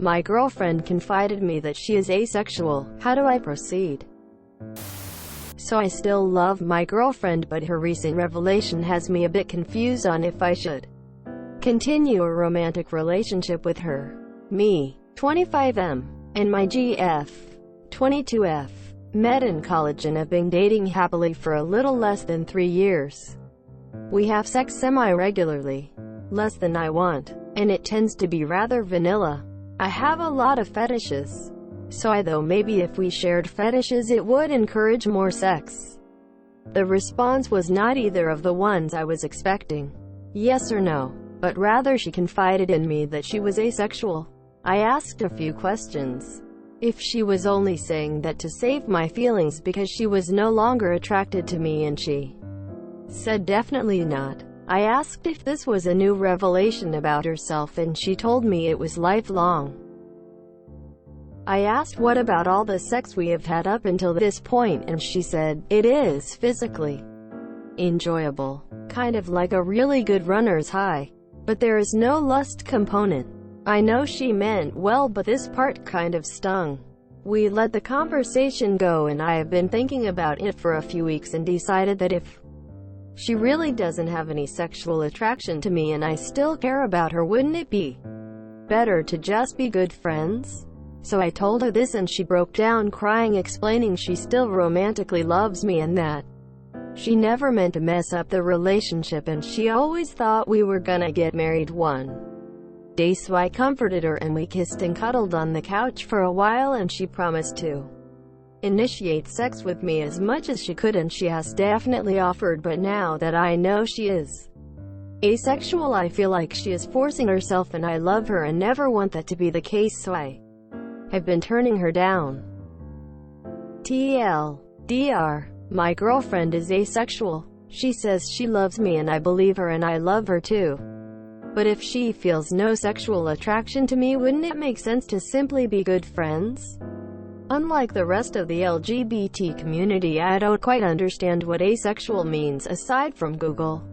My girlfriend confided me that she is asexual. How do I proceed? So I still love my girlfriend, but her recent revelation has me a bit confused on if I should continue a romantic relationship with her. Me, 25M, and my GF, 22F, met in college and have been dating happily for a little less than 3 years. We have sex semi-regularly, less than I want, and it tends to be rather vanilla. I have a lot of fetishes, so I thought maybe if we shared fetishes it would encourage more sex. The response was not either of the ones I was expecting, yes or no, but rather she confided in me that she was asexual. I asked a few questions. If she was only saying that to save my feelings because she was no longer attracted to me, and she said definitely not. I asked if this was a new revelation about herself, and she told me it was lifelong. I asked what about all the sex we have had up until this point, and she said, it is physically enjoyable, kind of like a really good runner's high, but there is no lust component. I know she meant well, but this part kind of stung. We let the conversation go, and I have been thinking about it for a few weeks and decided that if she really doesn't have any sexual attraction to me and I still care about her, wouldn't it be better to just be good friends? So I told her this, and she broke down crying, explaining she still romantically loves me and that she never meant to mess up the relationship, and she always thought we were gonna get married one day. So I comforted her, and we kissed and cuddled on the couch for a while, and she promised to initiate sex with me as much as she could, and she has definitely offered. But now that I know she is asexual, I feel like she is forcing herself, and I love her and never want that to be the case, so I have been turning her down. TLDR, my girlfriend is asexual. She says she loves me, and I believe her, and I love her too. But if she feels no sexual attraction to me, wouldn't it make sense to simply be good friends? Unlike the rest of the LGBT community, I don't quite understand what asexual means aside from Google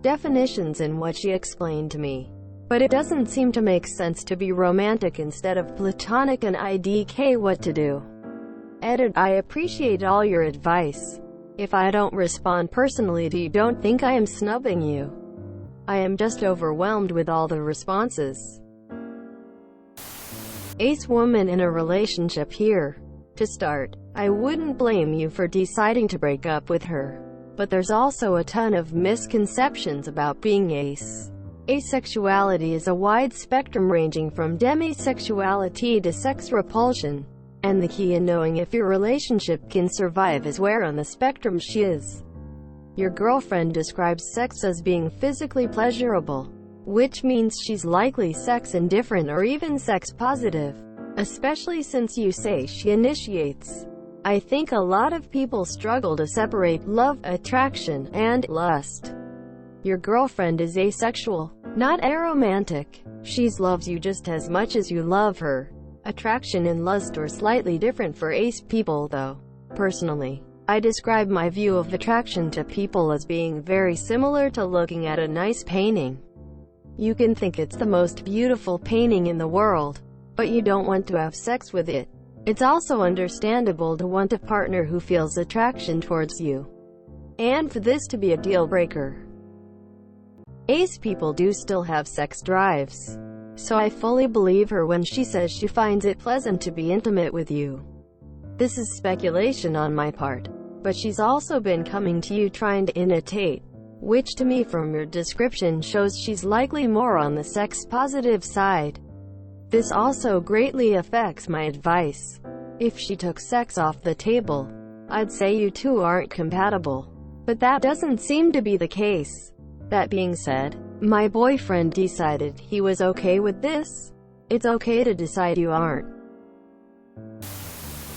definitions and what she explained to me. But it doesn't seem to make sense to be romantic instead of platonic, and IDK what to do. Edit. I appreciate all your advice. If I don't respond personally to you, don't think I am snubbing you. I am just overwhelmed with all the responses. Ace woman in a relationship here. To start, I wouldn't blame you for deciding to break up with her. But there's also a ton of misconceptions about being ace. Asexuality is a wide spectrum ranging from demisexuality to sex repulsion. And the key in knowing if your relationship can survive is where on the spectrum she is. Your girlfriend describes sex as being physically pleasurable, which means she's likely sex indifferent or even sex positive, especially since you say she initiates. I think a lot of people struggle to separate love, attraction, and lust. Your girlfriend is asexual, not aromantic. She loves you just as much as you love her. Attraction and lust are slightly different for ace people, though. Personally, I describe my view of attraction to people as being very similar to looking at a nice painting. You can think it's the most beautiful painting in the world, but you don't want to have sex with it. It's also understandable to want a partner who feels attraction towards you, and for this to be a deal breaker. Ace people do still have sex drives, so I fully believe her when she says she finds it pleasant to be intimate with you. This is speculation on my part, but she's also been coming to you trying to initiate, which to me from your description shows she's likely more on the sex-positive side. This also greatly affects my advice. If she took sex off the table, I'd say you two aren't compatible. But that doesn't seem to be the case. That being said, my boyfriend decided he was okay with this. It's okay to decide you aren't.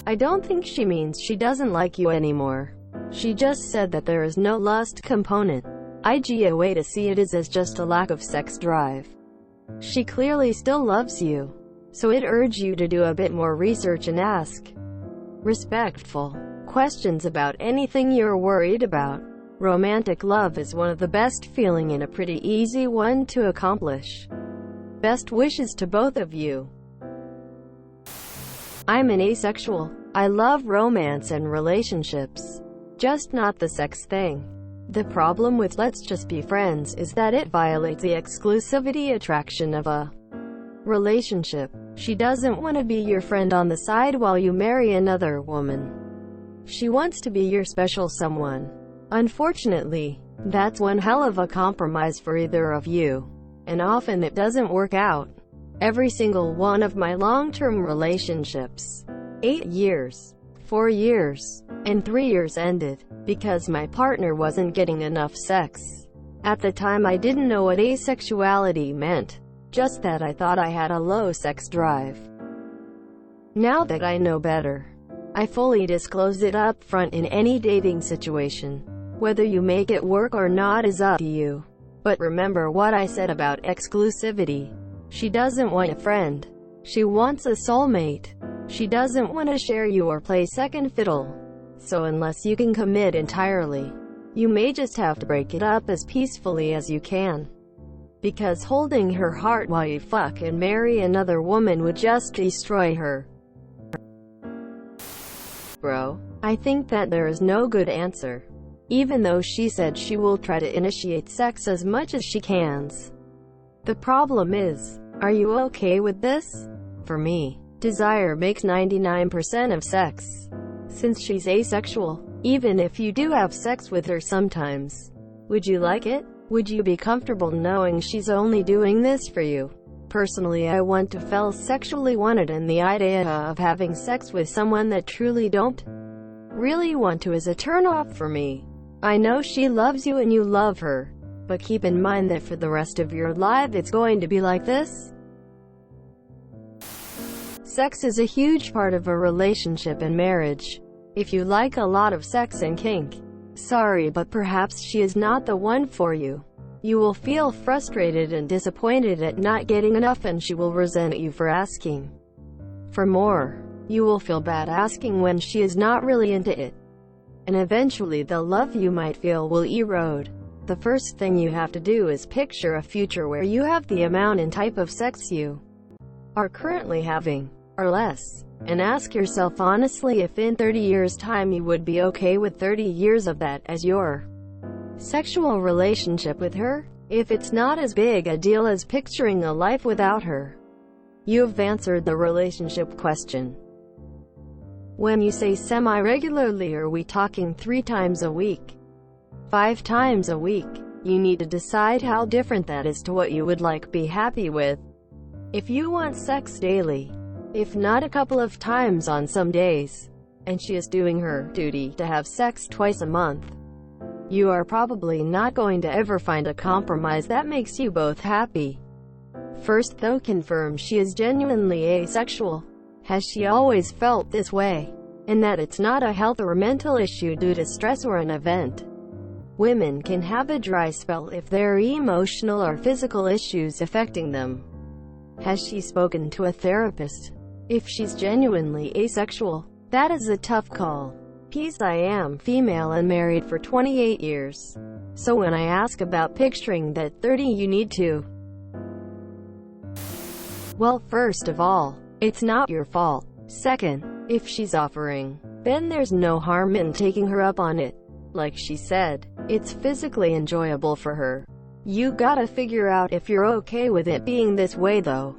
I don't think she means she doesn't like you anymore. She just said that there is no lust component. A way to see it is as just a lack of sex drive. She clearly still loves you, so I'd urge you to do a bit more research and ask respectful questions about anything you're worried about. Romantic love is one of the best feeling and a pretty easy one to accomplish. Best wishes to both of you. I'm an asexual. I love romance and relationships. Just not the sex thing. The problem with let's just be friends is that it violates the exclusivity attraction of a relationship. She doesn't want to be your friend on the side while you marry another woman. She wants to be your special someone. Unfortunately, that's one hell of a compromise for either of you. And often it doesn't work out. Every single one of my long-term relationships, 8 years, 4 years, and 3 years ended because my partner wasn't getting enough sex. At the time I didn't know what asexuality meant, just that I thought I had a low sex drive. Now that I know better, I fully disclose it up front in any dating situation. Whether you make it work or not is up to you. But remember what I said about exclusivity. She doesn't want a friend. She wants a soulmate. She doesn't want to share you or play second fiddle. So unless you can commit entirely, you may just have to break it up as peacefully as you can. Because holding her heart while you fuck and marry another woman would just destroy her. Bro, I think that there is no good answer. Even though she said she will try to initiate sex as much as she can. The problem is, are you okay with this? For me, desire makes 99% of sex. Since she's asexual, even if you do have sex with her sometimes, would you like it? Would you be comfortable knowing she's only doing this for you? Personally, I want to feel sexually wanted, and the idea of having sex with someone that truly don't really want to is a turn-off for me. I know she loves you and you love her, but keep in mind that for the rest of your life it's going to be like this. Sex is a huge part of a relationship and marriage. If you like a lot of sex and kink, sorry, but perhaps she is not the one for you. You will feel frustrated and disappointed at not getting enough, and she will resent you for asking for more. You will feel bad asking when she is not really into it. And eventually the love you might feel will erode. The first thing you have to do is picture a future where you have the amount and type of sex you are currently having, or less. And ask yourself honestly if in 30 years' time you would be okay with 30 years of that as your sexual relationship with her. If it's not as big a deal as picturing a life without her, you've answered the relationship question. When you say semi-regularly, are we talking 3 times a week? 5 times a week? You need to decide how different that is to what you would be happy with. If you want sex daily, if not a couple of times on some days, and she is doing her duty to have sex twice a month, you are probably not going to ever find a compromise that makes you both happy. First though, confirm she is genuinely asexual. Has she always felt this way? And that it's not a health or mental issue due to stress or an event. Women can have a dry spell if there are emotional or physical issues affecting them. Has she spoken to a therapist? If she's genuinely asexual, that is a tough call. I am female and married for 28 years. So when I ask about picturing that 30, you need to. Well, first of all, it's not your fault. Second, if she's offering, then there's no harm in taking her up on it. Like she said, it's physically enjoyable for her. You gotta figure out if you're okay with it being this way though.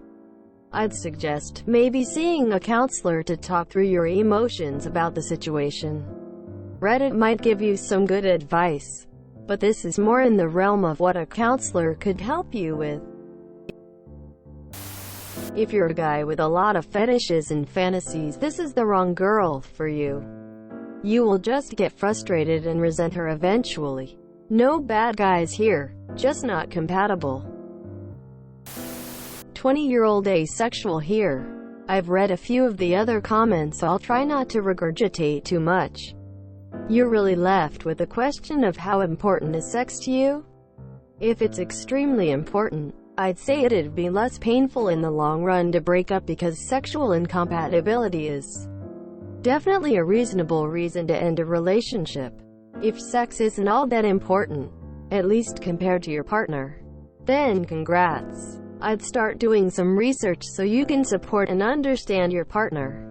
I'd suggest maybe seeing a counselor to talk through your emotions about the situation. Reddit might give you some good advice, but this is more in the realm of what a counselor could help you with. If you're a guy with a lot of fetishes and fantasies, this is the wrong girl for you. You will just get frustrated and resent her eventually. No bad guys here, just not compatible. 20-year-old asexual here. I've read a few of the other comments, I'll try not to regurgitate too much. You're really left with the question of how important is sex to you? If it's extremely important, I'd say it'd be less painful in the long run to break up, because sexual incompatibility is definitely a reasonable reason to end a relationship. If sex isn't all that important, at least compared to your partner, then congrats. I'd start doing some research so you can support and understand your partner.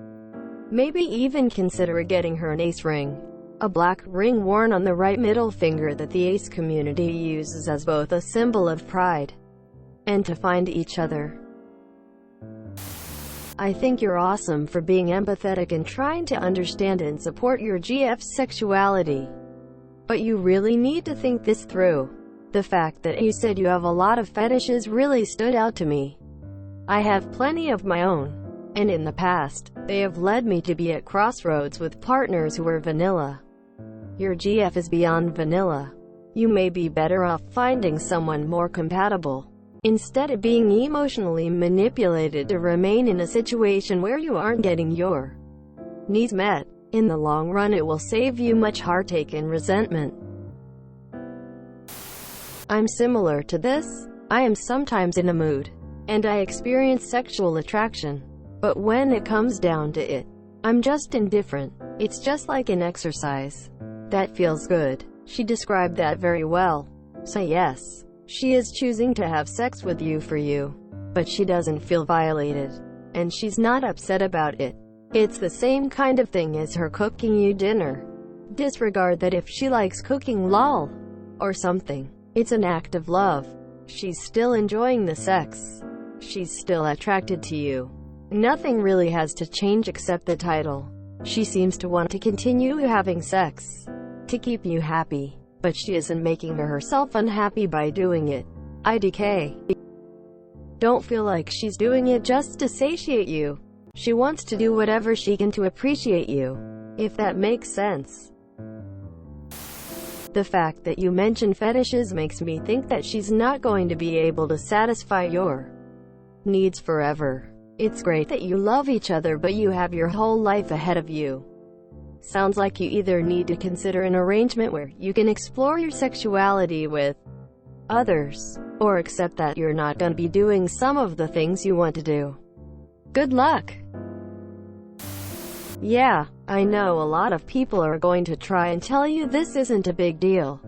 Maybe even consider getting her an ace ring. A black ring worn on the right middle finger that the ace community uses as both a symbol of pride and to find each other. I think you're awesome for being empathetic and trying to understand and support your GF's sexuality. But you really need to think this through. The fact that you said you have a lot of fetishes really stood out to me. I have plenty of my own, and in the past, they have led me to be at crossroads with partners who are vanilla. Your GF is beyond vanilla. You may be better off finding someone more compatible, instead of being emotionally manipulated to remain in a situation where you aren't getting your needs met. In the long run, it will save you much heartache and resentment. I'm similar to this. I am sometimes in a mood, and I experience sexual attraction. But when it comes down to it, I'm just indifferent. It's just like an exercise. That feels good. She described that very well. So yes, she is choosing to have sex with you for you. But she doesn't feel violated. And she's not upset about it. It's the same kind of thing as her cooking you dinner. Disregard that if she likes cooking lol or something. It's an act of love. She's still enjoying the sex. She's still attracted to you. Nothing really has to change except the title. She seems to want to continue having sex to keep you happy, but she isn't making herself unhappy by doing it. IDK. Don't feel like she's doing it just to satiate you. She wants to do whatever she can to appreciate you, if that makes sense. The fact that you mention fetishes makes me think that she's not going to be able to satisfy your needs forever. It's great that you love each other, but you have your whole life ahead of you. Sounds like you either need to consider an arrangement where you can explore your sexuality with others, or accept that you're not going to be doing some of the things you want to do. Good luck! Yeah, I know a lot of people are going to try and tell you this isn't a big deal.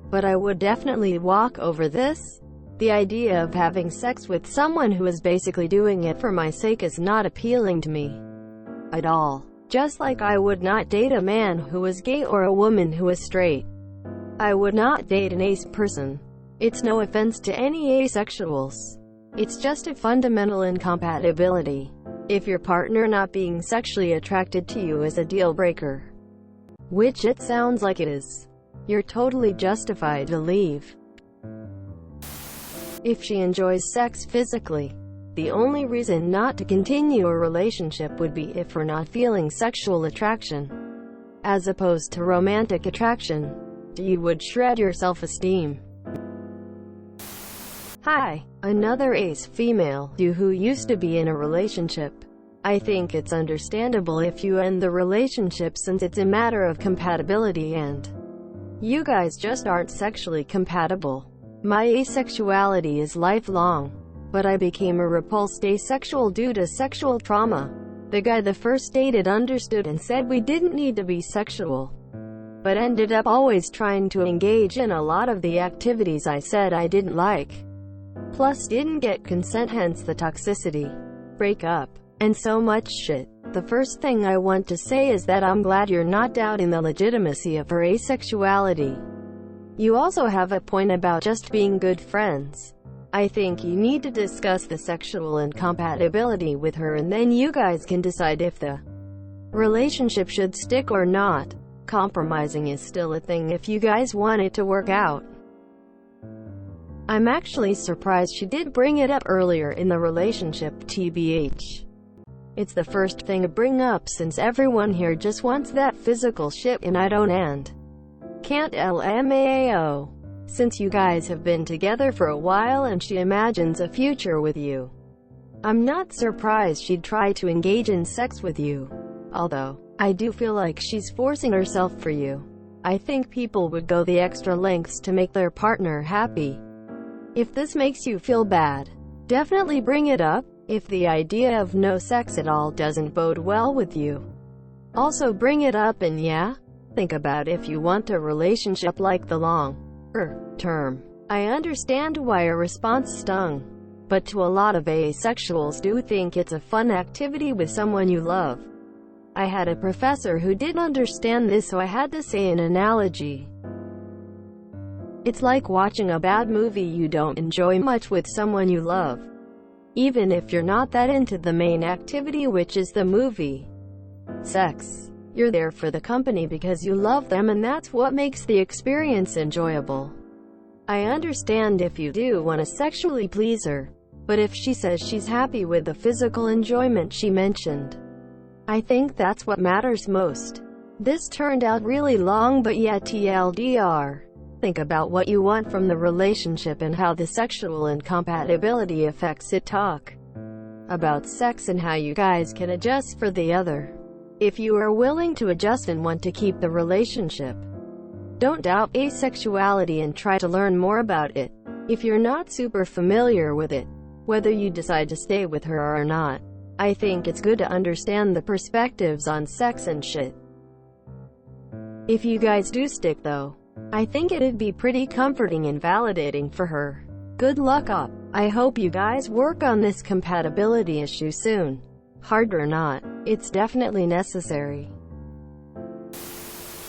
But I would definitely walk over this. The idea of having sex with someone who is basically doing it for my sake is not appealing to me at all. Just like I would not date a man who is gay or a woman who is straight. I would not date an ace person. It's no offense to any asexuals. It's just a fundamental incompatibility. If your partner not being sexually attracted to you is a deal breaker, which it sounds like it is, you're totally justified to leave. If she enjoys sex physically, the only reason not to continue a relationship would be if we're not feeling sexual attraction, as opposed to romantic attraction. You would shred your self-esteem. Hi, another ace female, you who used to be in a relationship. I think it's understandable if you end the relationship since it's a matter of compatibility and you guys just aren't sexually compatible. My asexuality is lifelong, but I became a repulsed asexual due to sexual trauma. The guy the first dated understood and said we didn't need to be sexual, but ended up always trying to engage in a lot of the activities I said I didn't like. Plus didn't get consent, hence the toxicity, breakup, and so much shit. The first thing I want to say is that I'm glad you're not doubting the legitimacy of her asexuality. You also have a point about just being good friends. I think you need to discuss the sexual incompatibility with her and then you guys can decide if the relationship should stick or not. Compromising is still a thing if you guys want it to work out. I'm actually surprised she did bring it up earlier in the relationship, TBH. It's the first thing to bring up since everyone here just wants that physical shit and I don't and can't LMAO. Since you guys have been together for a while and she imagines a future with you, I'm not surprised she'd try to engage in sex with you. Although, I do feel like she's forcing herself for you. I think people would go the extra lengths to make their partner happy. If this makes you feel bad, definitely bring it up. If the idea of no sex at all doesn't bode well with you, also bring it up and yeah, think about if you want a relationship like the long-term. I understand why a response stung, but to a lot of asexuals do think it's a fun activity with someone you love. I had a professor who didn't understand this, so I had to say an analogy. It's like watching a bad movie you don't enjoy much with someone you love. Even if you're not that into the main activity, which is the movie. Sex. You're there for the company because you love them, and that's what makes the experience enjoyable. I understand if you do want to sexually please her, but if she says she's happy with the physical enjoyment she mentioned, I think that's what matters most. This turned out really long, but yeah, TLDR. Think about what you want from the relationship and how the sexual incompatibility affects it. Talk about sex and how you guys can adjust for the other. If you are willing to adjust and want to keep the relationship, don't doubt asexuality and try to learn more about it. If you're not super familiar with it, whether you decide to stay with her or not, I think it's good to understand the perspectives on sex and shit. If you guys do stick though, I think it'd be pretty comforting and validating for her. Good luck up. I hope you guys work on this compatibility issue soon. Hard or not, it's definitely necessary.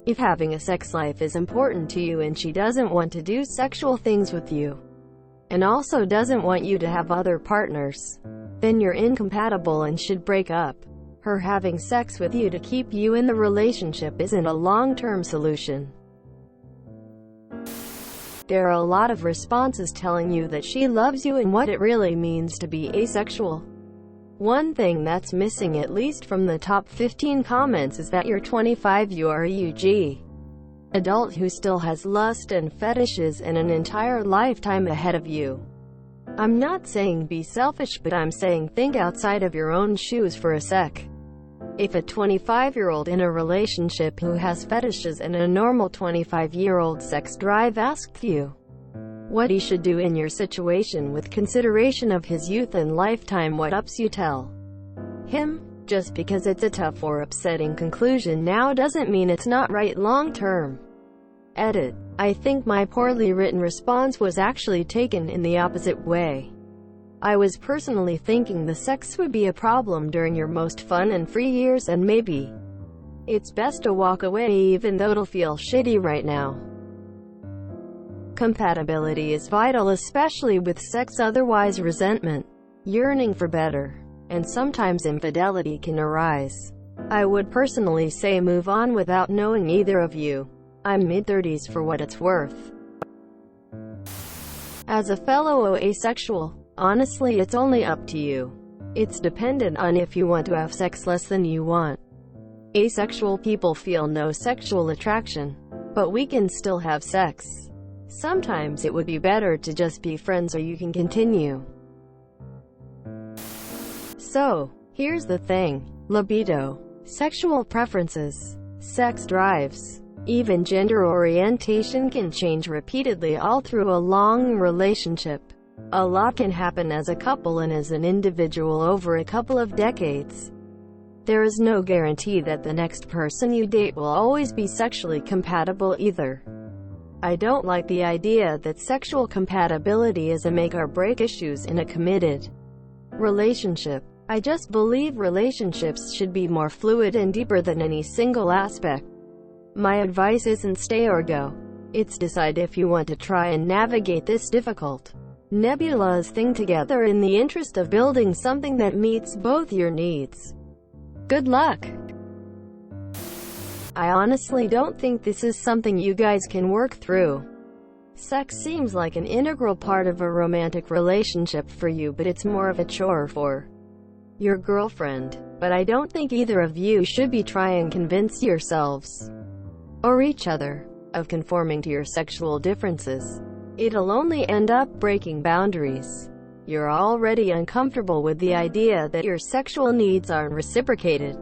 If having a sex life is important to you and she doesn't want to do sexual things with you, and also doesn't want you to have other partners, then you're incompatible and should break up. Her having sex with you to keep you in the relationship isn't a long-term solution. There are a lot of responses telling you that she loves you and what it really means to be asexual. One thing that's missing, at least from the top 15 comments, is that you're 25, you are a UG adult who still has lust and fetishes and an entire lifetime ahead of you. I'm not saying be selfish, but I'm saying think outside of your own shoes for a sec. If a 25-year-old in a relationship who has fetishes and a normal 25-year-old sex drive asked you what he should do in your situation with consideration of his youth and lifetime, what ups you tell him? Just because it's a tough or upsetting conclusion now doesn't mean it's not right long term. Edit. I think my poorly written response was actually taken in the opposite way. I was personally thinking the sex would be a problem during your most fun and free years, and maybe it's best to walk away even though it'll feel shitty right now. Compatibility is vital, especially with sex, otherwise resentment, yearning for better, and sometimes infidelity can arise. I would personally say move on without knowing either of you. I'm mid-30s for what it's worth. As a fellow asexual, honestly it's only up to you. It's dependent on if you want to have sex less than you want. Asexual people feel no sexual attraction, but we can still have sex. Sometimes it would be better to just be friends, or you can continue. So, here's the thing. Libido, sexual preferences, sex drives, even gender orientation can change repeatedly all through a long relationship. A lot can happen as a couple and as an individual over a couple of decades. There is no guarantee that the next person you date will always be sexually compatible either. I don't like the idea that sexual compatibility is a make-or-break issue in a committed relationship. I just believe relationships should be more fluid and deeper than any single aspect. My advice isn't stay or go. It's decide if you want to try and navigate this difficult, nebulous thing together in the interest of building something that meets both your needs. Good luck! I honestly don't think this is something you guys can work through. Sex seems like an integral part of a romantic relationship for you, but it's more of a chore for your girlfriend. But I don't think either of you should be trying to convince yourselves or each other of conforming to your sexual differences. It'll only end up breaking boundaries. You're already uncomfortable with the idea that your sexual needs aren't reciprocated.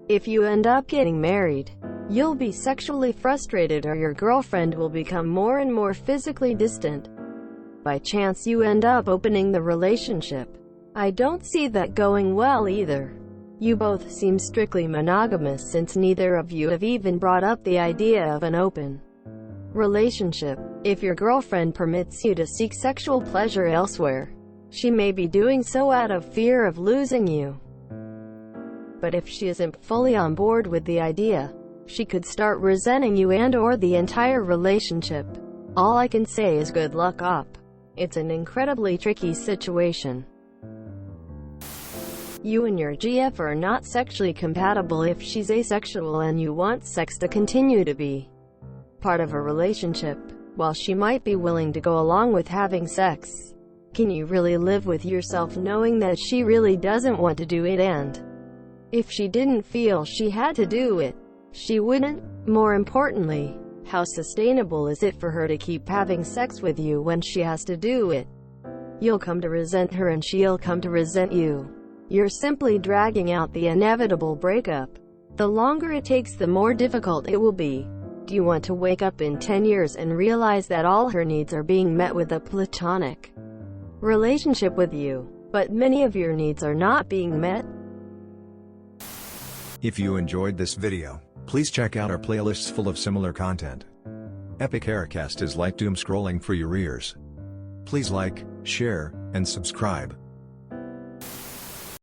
If you end up getting married, you'll be sexually frustrated, or your girlfriend will become more and more physically distant. By chance you end up opening the relationship. I don't see that going well either. You both seem strictly monogamous, since neither of you have even brought up the idea of an open relationship. If your girlfriend permits you to seek sexual pleasure elsewhere, she may be doing so out of fear of losing you. but if she isn't fully on board with the idea, she could start resenting you and/or the entire relationship. All I can say is good luck op. It's an incredibly tricky situation. You and your GF are not sexually compatible if she's asexual and you want sex to continue to be part of a relationship. While she might be willing to go along with having sex, can you really live with yourself knowing that she really doesn't want to do it, and if she didn't feel she had to do it, she wouldn't? More importantly, how sustainable is it for her to keep having sex with you when she has to do it? You'll come to resent her and she'll come to resent you. You're simply dragging out the inevitable breakup. The longer it takes, the more difficult it will be. Do you want to wake up in 10 years and realize that all her needs are being met with a platonic relationship with you, but many of your needs are not being met? If you enjoyed this video, please check out our playlists full of similar content. Epic Haircast is like doom scrolling for your ears. Please like, share, and subscribe.